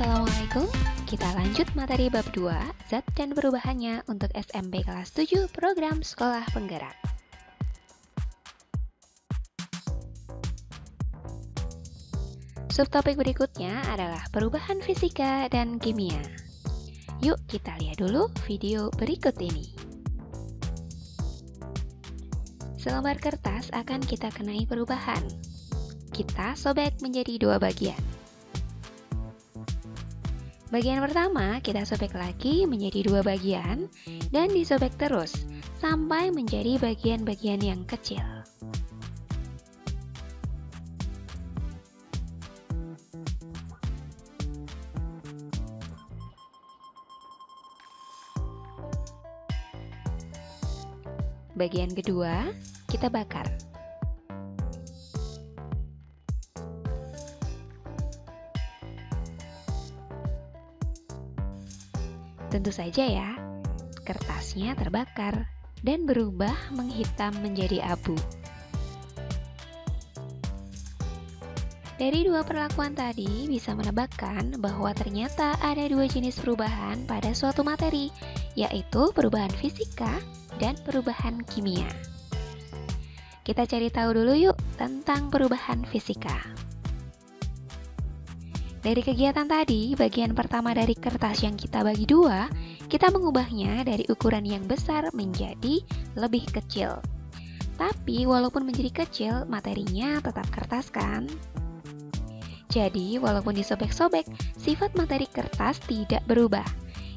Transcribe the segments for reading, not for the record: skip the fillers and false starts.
Assalamualaikum, kita lanjut materi bab 2, Zat dan Perubahannya untuk SMP kelas 7 program Sekolah Penggerak. Subtopik berikutnya adalah perubahan fisika dan kimia. Yuk kita lihat dulu video berikut ini. Selembar kertas akan kita kenai perubahan. Kita sobek menjadi dua bagian. Bagian pertama kita sobek lagi menjadi dua bagian dan disobek terus sampai menjadi bagian-bagian yang kecil. Bagian kedua kita bakar. Tentu saja ya, kertasnya terbakar dan berubah menghitam menjadi abu. Dari dua perlakuan tadi bisa menebakkan bahwa ternyata ada dua jenis perubahan pada suatu materi, yaitu perubahan fisika dan perubahan kimia. Kita cari tahu dulu yuk tentang perubahan fisika. Dari kegiatan tadi, bagian pertama dari kertas yang kita bagi dua, kita mengubahnya dari ukuran yang besar menjadi lebih kecil. Tapi walaupun menjadi kecil, materinya tetap kertas kan? Jadi walaupun disobek-sobek, sifat materi kertas tidak berubah.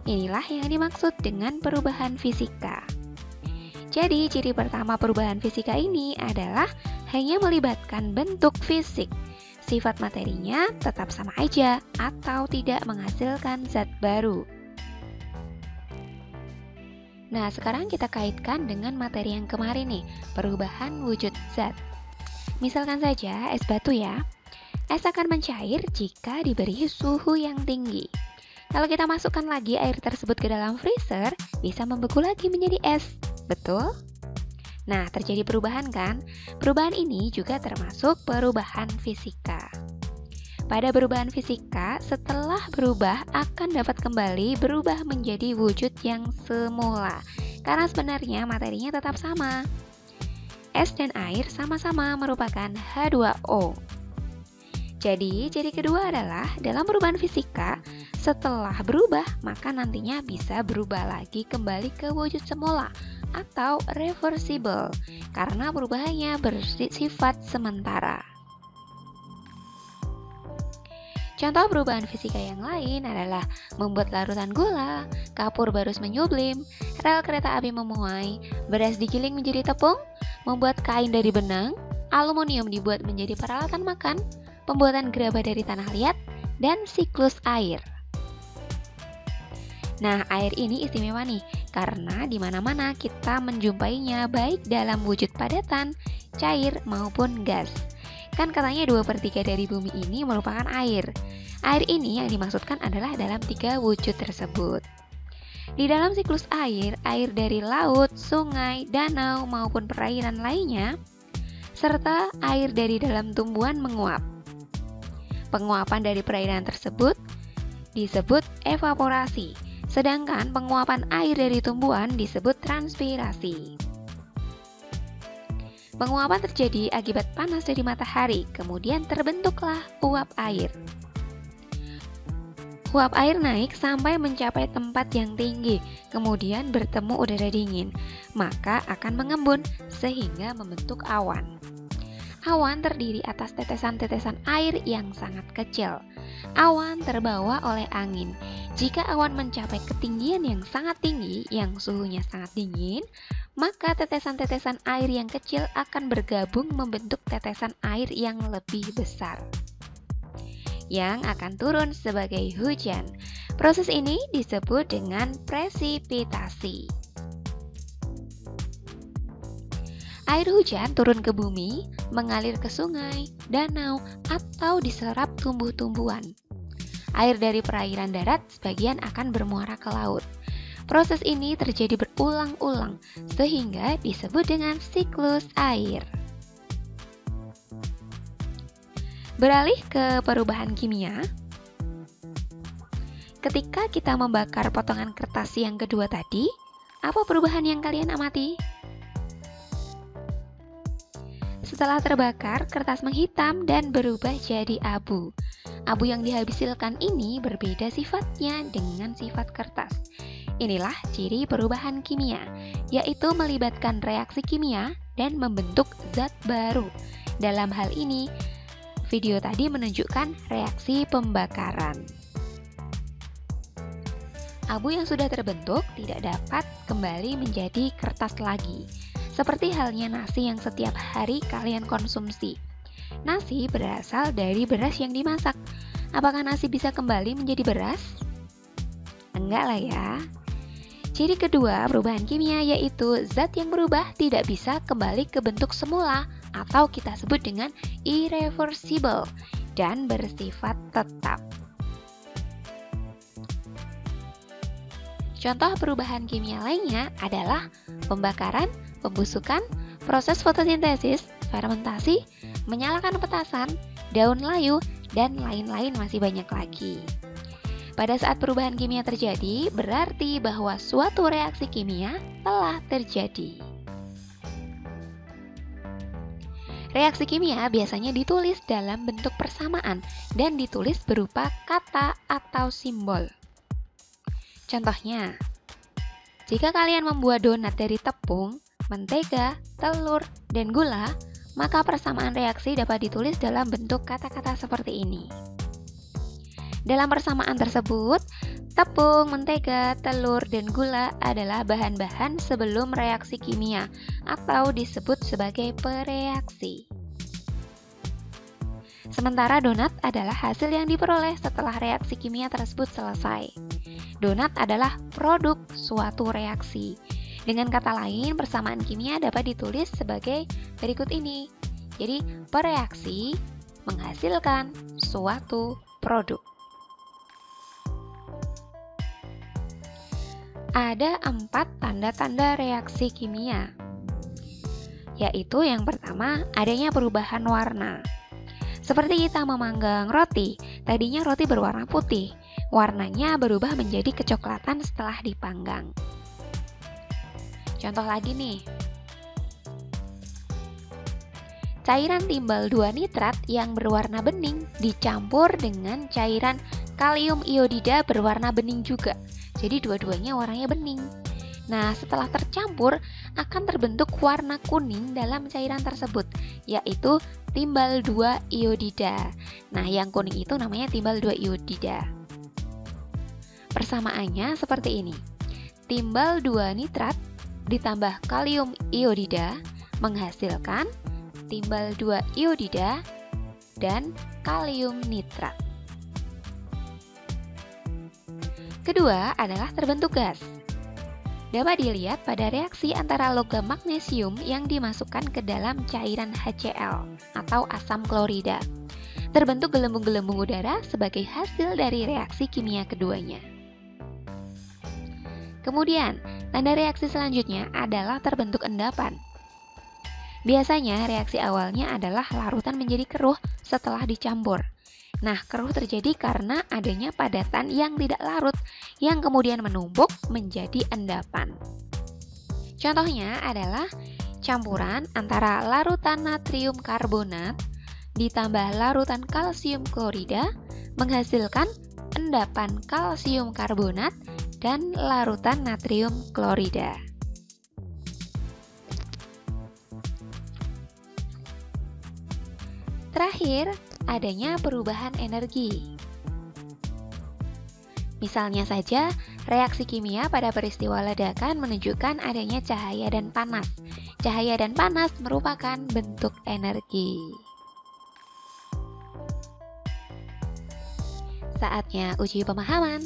Inilah yang dimaksud dengan perubahan fisika. Jadi ciri pertama perubahan fisika ini adalah hanya melibatkan bentuk fisik. Sifat materinya tetap sama aja atau tidak menghasilkan zat baru. Nah, sekarang kita kaitkan dengan materi yang kemarin nih, perubahan wujud zat. Misalkan saja es batu ya. Es akan mencair jika diberi suhu yang tinggi. Kalau kita masukkan lagi air tersebut ke dalam freezer, bisa membeku lagi menjadi es. Betul? Nah, terjadi perubahan kan? Perubahan ini juga termasuk perubahan fisika. Pada perubahan fisika, setelah berubah akan dapat kembali berubah menjadi wujud yang semula. Karena sebenarnya materinya tetap sama. Es dan air sama-sama merupakan H2O. Jadi, ciri kedua adalah dalam perubahan fisika, setelah berubah, maka nantinya bisa berubah lagi kembali ke wujud semula atau reversible karena perubahannya bersifat sementara. Contoh perubahan fisika yang lain adalah membuat larutan gula, kapur barus menyublim, rel kereta api memuai, beras digiling menjadi tepung, membuat kain dari benang, aluminium dibuat menjadi peralatan makan, pembuatan gerabah dari tanah liat, dan siklus air. Nah, air ini istimewa nih, karena di mana-mana kita menjumpainya baik dalam wujud padatan, cair, maupun gas. Kan katanya 2/3 dari bumi ini merupakan air. Air ini yang dimaksudkan adalah dalam 3 wujud tersebut. Di dalam siklus air, air dari laut, sungai, danau, maupun perairan lainnya, serta air dari dalam tumbuhan menguap. Penguapan dari perairan tersebut disebut evaporasi. Sedangkan penguapan air dari tumbuhan disebut transpirasi. Penguapan terjadi akibat panas dari matahari, kemudian terbentuklah uap air. Uap air naik sampai mencapai tempat yang tinggi, kemudian bertemu udara dingin, maka akan mengembun sehingga membentuk awan. Awan terdiri atas tetesan-tetesan air yang sangat kecil. Awan terbawa oleh angin. Jika awan mencapai ketinggian yang sangat tinggi, yang suhunya sangat dingin, maka tetesan-tetesan air yang kecil akan bergabung membentuk tetesan air yang lebih besar, yang akan turun sebagai hujan. Proses ini disebut dengan presipitasi. Air hujan turun ke bumi, mengalir ke sungai, danau, atau diserap tumbuh-tumbuhan. Air dari perairan darat sebagian akan bermuara ke laut. Proses ini terjadi berulang-ulang, sehingga disebut dengan siklus air. Beralih ke perubahan kimia. ketika kita membakar potongan kertas yang kedua tadi, apa perubahan yang kalian amati? Setelah terbakar, kertas menghitam dan berubah jadi abu. Abu yang dihasilkan ini berbeda sifatnya dengan sifat kertas. Inilah ciri perubahan kimia, yaitu melibatkan reaksi kimia dan membentuk zat baru. Dalam hal ini, video tadi menunjukkan reaksi pembakaran. Abu yang sudah terbentuk tidak dapat kembali menjadi kertas lagi. Seperti halnya nasi yang setiap hari kalian konsumsi. Nasi berasal dari beras yang dimasak. Apakah nasi bisa kembali menjadi beras? Enggak lah ya. Ciri kedua perubahan kimia yaitu zat yang berubah tidak bisa kembali ke bentuk semula atau kita sebut dengan irreversible dan bersifat tetap. Contoh perubahan kimia lainnya adalah pembakaran, pembusukan, proses fotosintesis, fermentasi, menyalakan petasan, daun layu, dan lain-lain masih banyak lagi. Pada saat perubahan kimia terjadi, berarti bahwa suatu reaksi kimia telah terjadi. Reaksi kimia biasanya ditulis dalam bentuk persamaan dan ditulis berupa kata atau simbol. Contohnya, jika kalian membuat donat dari tepung, mentega, telur, dan gula, maka persamaan reaksi dapat ditulis dalam bentuk kata-kata seperti ini. Dalam persamaan tersebut, tepung, mentega, telur, dan gula adalah bahan-bahan sebelum reaksi kimia atau disebut sebagai pereaksi. Sementara donat adalah hasil yang diperoleh setelah reaksi kimia tersebut selesai. Donat adalah produk suatu reaksi. Dengan kata lain, persamaan kimia dapat ditulis sebagai berikut ini. Jadi, pereaksi menghasilkan suatu produk. Ada 4 tanda-tanda reaksi kimia, yaitu yang pertama, adanya perubahan warna. Seperti kita memanggang roti, tadinya roti berwarna putih, warnanya berubah menjadi kecoklatan setelah dipanggang. Contoh lagi nih, cairan timbal 2 nitrat yang berwarna bening dicampur dengan cairan kalium iodida berwarna bening juga. Jadi dua-duanya warnanya bening. Nah, setelah tercampur akan terbentuk warna kuning dalam cairan tersebut, yaitu timbal 2 iodida. Nah, yang kuning itu namanya timbal 2 iodida. Persamaannya seperti ini. Timbal 2 nitrat ditambah kalium iodida menghasilkan timbal 2 iodida dan kalium nitrat. Kedua adalah terbentuk gas. Dapat dilihat pada reaksi antara logam magnesium yang dimasukkan ke dalam cairan HCl atau asam klorida. Terbentuk gelembung-gelembung udara sebagai hasil dari reaksi kimia keduanya. Kemudian, tanda reaksi selanjutnya adalah terbentuk endapan. Biasanya reaksi awalnya adalah larutan menjadi keruh setelah dicampur. Nah, keruh terjadi karena adanya padatan yang tidak larut, yang kemudian menumpuk menjadi endapan. Contohnya adalah campuran antara larutan natrium karbonat ditambah larutan kalsium klorida menghasilkan endapan kalsium karbonat dan larutan natrium klorida. Terakhir, adanya perubahan energi. Misalnya saja, reaksi kimia pada peristiwa ledakan menunjukkan adanya cahaya dan panas. Cahaya dan panas merupakan bentuk energi. Saatnya uji pemahaman.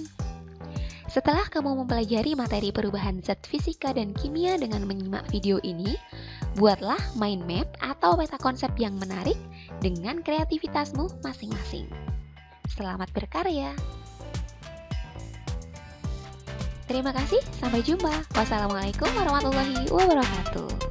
Setelah kamu mempelajari materi perubahan zat fisika dan kimia dengan menyimak video ini, buatlah mind map atau peta konsep yang menarik dengan kreativitasmu masing-masing. Selamat berkarya! Terima kasih, sampai jumpa. Wassalamualaikum warahmatullahi wabarakatuh.